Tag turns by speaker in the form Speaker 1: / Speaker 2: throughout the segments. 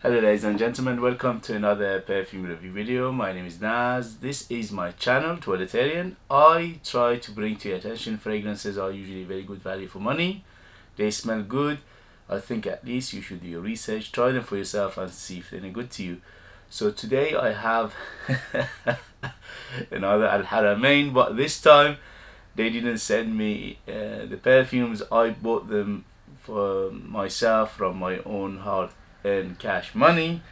Speaker 1: Hello ladies and gentlemen, welcome to another perfume review video. My name is Naz. This is my channel, Toiletterian. I try to bring to your attention fragrances are usually very good value for money. They smell good. I think at least you should do your research, try them for yourself and see if they're any good to you. So today I have another Haramain, but this time they didn't send me the perfumes. I bought them for myself from my own hard earned cash money,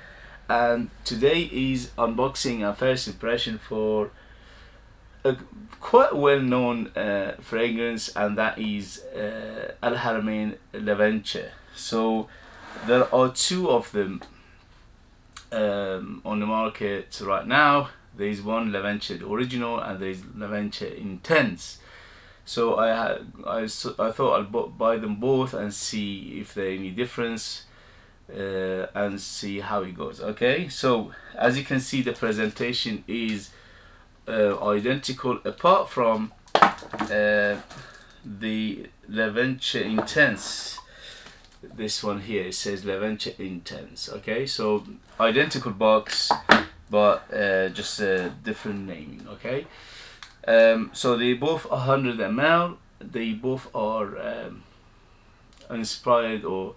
Speaker 1: and today is unboxing and first impression for a quite well-known fragrance, and that is Haramain Lavender. So there are two of them on the market right now. There is one Lavender original and there is Lavender Intense. So I thought I'll buy them both and see if there any difference and see how it goes. Okay, so as you can see, the presentation is identical apart from the Lavender Intense. This one here, it says Lavender Intense. Okay, so identical box, but just a different naming. Okay, so they both 100 ml. They both are inspired or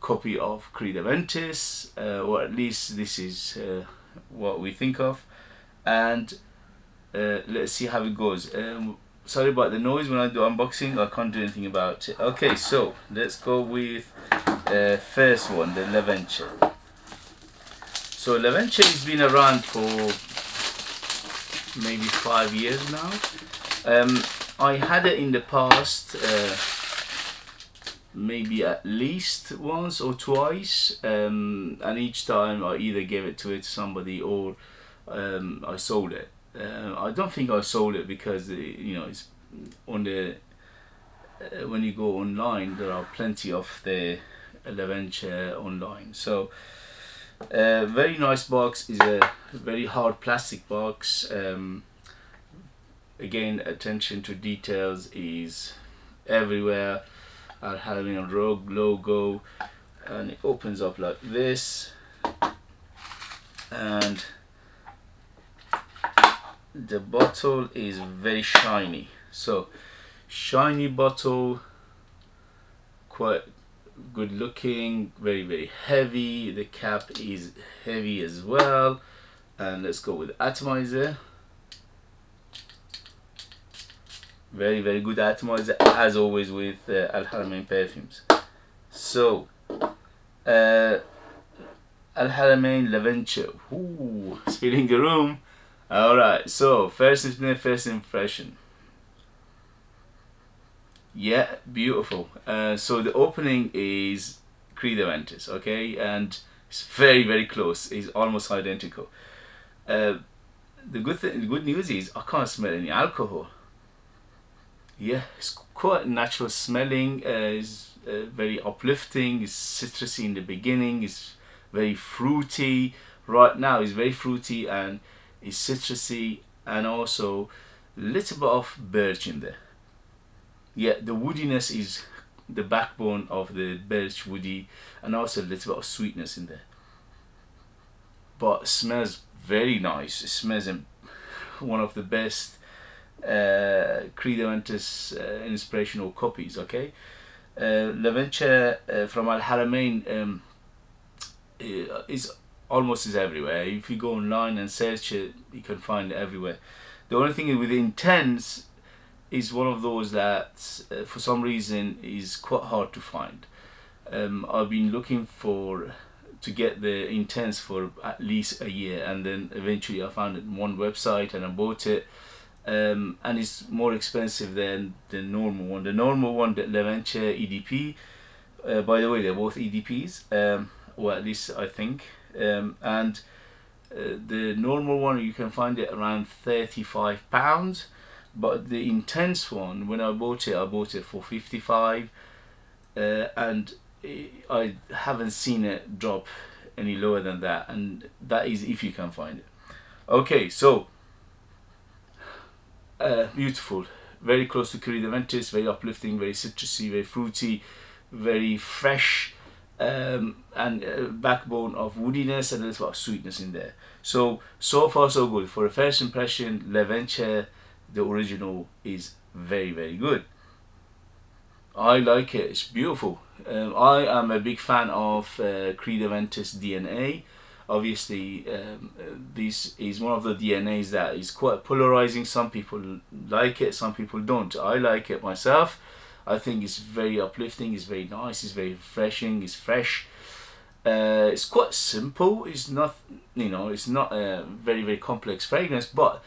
Speaker 1: copy of Creed Aventis, or at least this is what we think of, and let's see how it goes. Sorry about the noise when I do unboxing, I can't do anything about it. Okay, so let's go with first one, the Lavender. So Lavender has been around for maybe 5 years now. I had it in the past, maybe at least once or twice, and each time I either gave it to somebody or I sold it. I don't think I sold it because you know, it's on the when you go online there are plenty of the Lavender online. So very nice box, is a very hard plastic box. Again, attention to details is everywhere. Haramain Rogue logo, and it opens up like this, and the bottle is very shiny. So shiny bottle, quite good looking, very heavy. The cap is heavy as well, and let's go with atomizer. Very good atomizer, as always with Haramain perfumes. So Haramain Lavender. Ooh, spilling the room. Alright, so first impression. Yeah, beautiful. So the opening is Creed Aventis, okay, and it's very close. It's almost identical. The good news is I can't smell any alcohol. Yeah, it's quite natural smelling. It's very uplifting. It's citrusy in the beginning. It's very fruity. Right now, it's very fruity and it's citrusy, and also a little bit of birch in there. Yeah, the woodiness is the backbone of the birch woody, and also a little bit of sweetness in there. But it smells very nice. It smells one of the best Creed Aventis inspirational copies. Okay, Lavender from Haramain is almost everywhere. If you go online and search it, you can find it everywhere. The only thing with Intense is one of those that for some reason is quite hard to find. I've been looking to get the Intense for at least a year, and then eventually I found it on one website and I bought it. And it's more expensive than the normal one. The normal one, the Lavender EDP, by the way, they're both EDPs, or at least I think. And the normal one you can find it around £35, but the Intense one, when I bought it for 55, and I haven't seen it drop any lower than that, and that is if you can find it. Okay, so beautiful, very close to Creed Aventis, very uplifting, very citrusy, very fruity, very fresh, and and backbone of woodiness and a little bit of sweetness in there. So far so good. For a first impression, Lavender, the original, is very, very good. I like it. It's beautiful. I am a big fan of Creed Aventus DNA. Obviously, this is one of the DNAs that is quite polarizing. Some people like it, some people don't. I like it myself. I think it's very uplifting. It's very nice. It's very refreshing. It's fresh. It's quite simple. It's not, it's not a very, very complex fragrance, but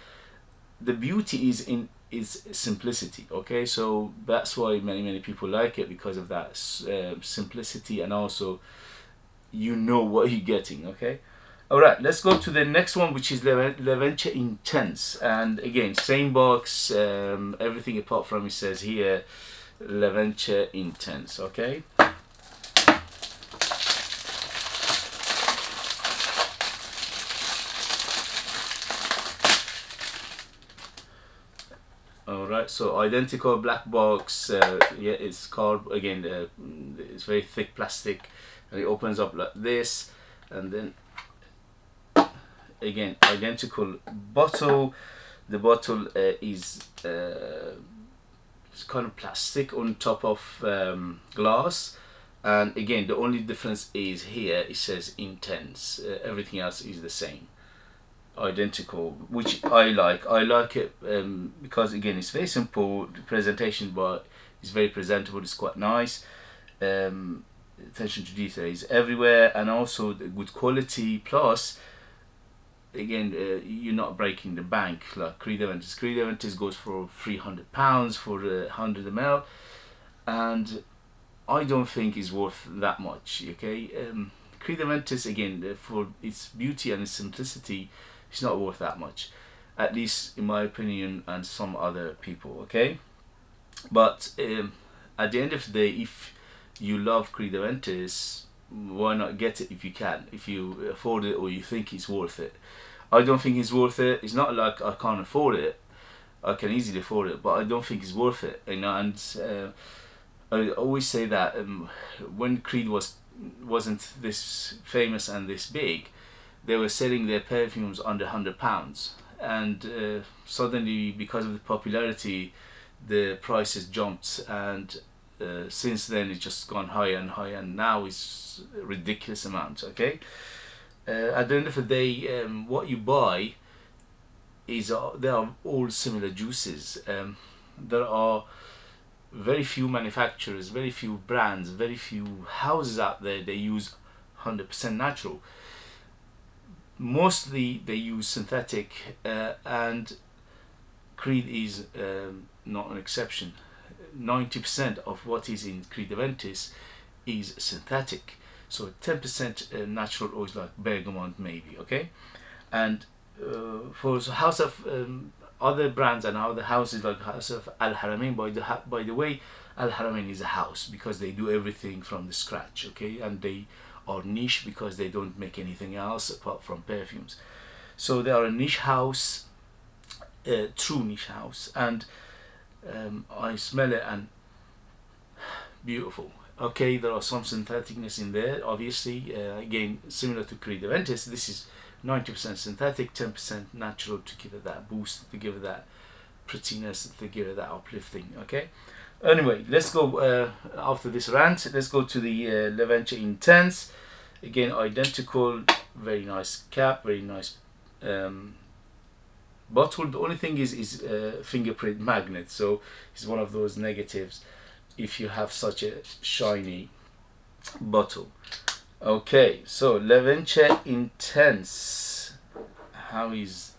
Speaker 1: the beauty is in its simplicity. Okay, so that's why many people like it, because of that simplicity, and also you know what you're getting. Okay, all right, let's go to the next one, which is Lavender Intense. And again, same box, everything apart from, it says here Lavender Intense. Okay, alright, so identical black box. Yeah, it's called again, it's very thick plastic, and it opens up like this, and then again identical bottle. The bottle is it's kind of plastic on top of glass, and again the only difference is here it says Intense. Everything else is the same, identical, which I like. I like it because again it's very simple. The presentation, but it's very presentable. It's quite nice. Attention to detail is everywhere, and also the good quality. Plus, again, you're not breaking the bank like Creed Aventus. Creed Aventus goes for £300 for 100 ml, and I don't think it's worth that much. Okay, Creed Aventus, again, for its beauty and its simplicity, it's not worth that much, at least in my opinion and some other people. Okay, but at the end of the day, if you love Creed Aventus, why not get it if you can, if you afford it or you think it's worth it. I don't think it's worth it. It's not like I can't afford it. I can easily afford it, but I don't think it's worth it. And I always say that when Creed wasn't this famous and this big, they were selling their perfumes under £100, and suddenly, because of the popularity, the prices jumped, and since then it's just gone higher and higher, and now it's a ridiculous amount. Okay, at the end of the day, what you buy is they are all similar juices. There are very few manufacturers, very few brands, very few houses out there they use 100% natural. Mostly they use synthetic, and Creed is not an exception. 90% of what is in Creed Aventus is synthetic, so 10% natural oils like bergamot maybe. Okay, and for house of other brands and other houses like House of Al Haramain, by the way, Al Haramain is a house because they do everything from the scratch. Okay, and they are niche because they don't make anything else apart from perfumes. So they are a niche house, true niche house, and I smell it and beautiful. Okay, there are some syntheticness in there, obviously. Again, similar to Creed Aventus, this is 90% synthetic, 10% natural, to give it that boost, to give it that prettiness, to give it that uplifting. Okay, anyway, let's go after this rant, let's go to the Lavender Intense. Again, identical, very nice cap, very nice bottle. The only thing is fingerprint magnet, so it's one of those negatives if you have such a shiny bottle. Okay, so Lavender Intense, how is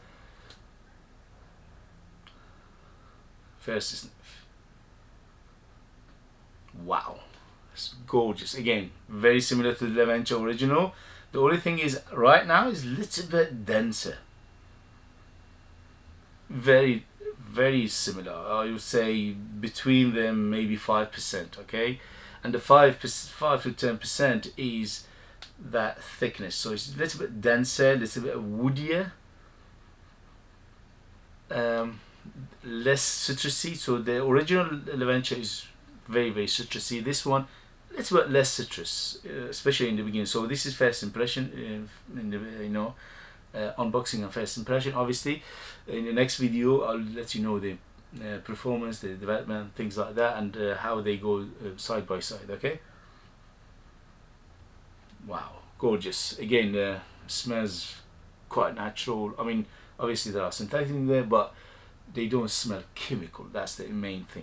Speaker 1: first sniff? Wow, it's gorgeous. Again, very similar to the Lavender original. The only thing is right now is a little bit denser. Very similar. I would say between them maybe 5%. Okay, and the 5 to 10% is that thickness, so it's a little bit denser, a little bit woodier, less citrusy. So the original Lavender is very citrusy. This one let's put less citrus, especially in the beginning. So this is first impression, in the, unboxing and first impression. Obviously, in the next video, I'll let you know the performance, the development, things like that, and how they go side by side. Okay. Wow, gorgeous. Again, smells quite natural. I mean, obviously there are synthetic in there, but they don't smell chemical. That's the main thing.